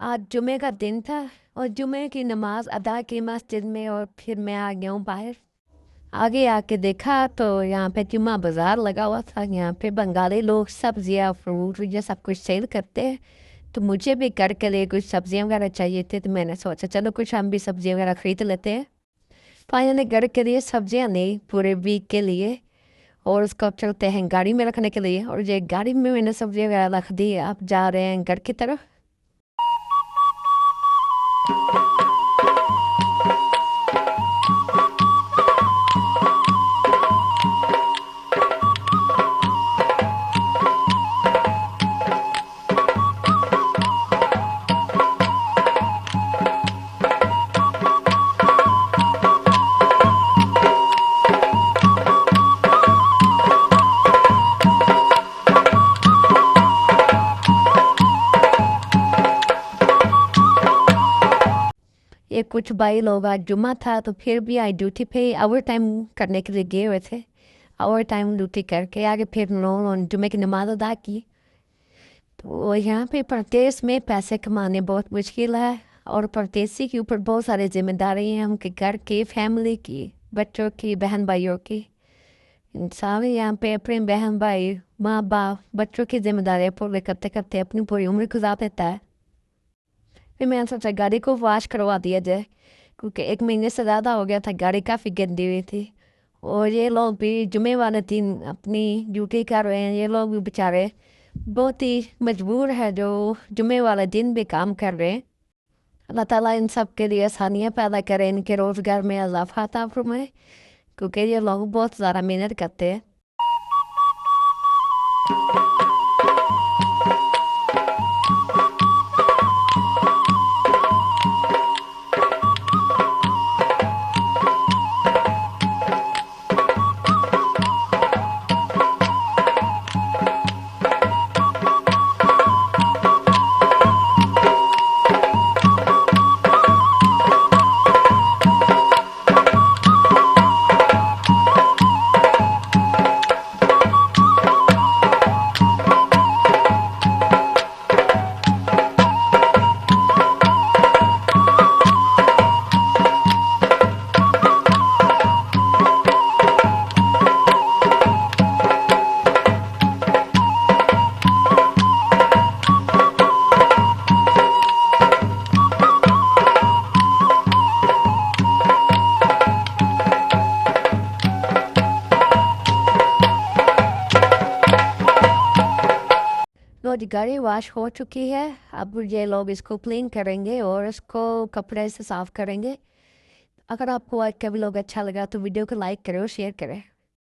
आज जुमे का दिन था और जुमे की नमाज अदा की मस्जिद में और फिर मैं आ गया हूँ बाहर। आगे आके देखा तो यहाँ पे जुम्मा बाजार लगा हुआ था। यहाँ पे बंगाली लोग सब्जियाँ फ्रूट ये सब कुछ सेल करते हैं। तो मुझे भी घर के लिए कुछ सब्जियाँ वगैरह चाहिए थे, तो मैंने सोचा चलो कुछ हम भी सब्जियाँ वगैरह खरीद लेते हैं। फाइनली घर के लिए सब्जियाँ नहीं, पूरे वीक के लिए। और उसको अब चलते हैं गाड़ी में रखने के लिए, और ये गाड़ी में मैंने सब्जियाँ वगैरह रख दी। अब जा रहे हैं घर की तरफ। ये कुछ भाई लोग आज जुम्मा था तो फिर भी आई ड्यूटी पे ओवर टाइम करने के लिए गए हुए थे। ओवर टाइम ड्यूटी करके आगे फिर उन्होंने जुम्मे की नमाज अदा की। तो यहाँ पे परदेश में पैसे कमाने बहुत मुश्किल है, और परदेसी के ऊपर बहुत सारी जिम्मेदारी हैं, उनके घर की, फैमिली की, बच्चों की, बहन भाइयों की। इंसान यहाँ पे अपने बहन भाई, माँ बाप, बच्चों की जिम्मेदारियाँ पूरी करते करते अपनी पूरी उम्र गुजार देता है। फिर मैंने सोचा गाड़ी को वॉश करवा दिया जाए, क्योंकि 1 महीने से ज़्यादा हो गया था, गाड़ी काफ़ी गंदी हुई थी। और ये लोग भी जुमे वाले दिन अपनी ड्यूटी कर रहे हैं। ये लोग भी बेचारे बहुत ही मजबूर है जो जुमे वाले दिन भी काम कर रहे हैं। अल्लाह ताला इन सब के लिए आसानियाँ पैदा करें, इनके रोज़गार में इजाफा अता फरमाए, क्योंकि ये लोग बहुत ज़्यादा मेहनत करते हैं। तो जी गाड़ी वॉश हो चुकी है। अब ये लोग इसको क्लीन करेंगे और इसको कपड़े से साफ करेंगे। अगर आपको आज का व्लॉग अच्छा लगा तो वीडियो को लाइक करें और शेयर करें।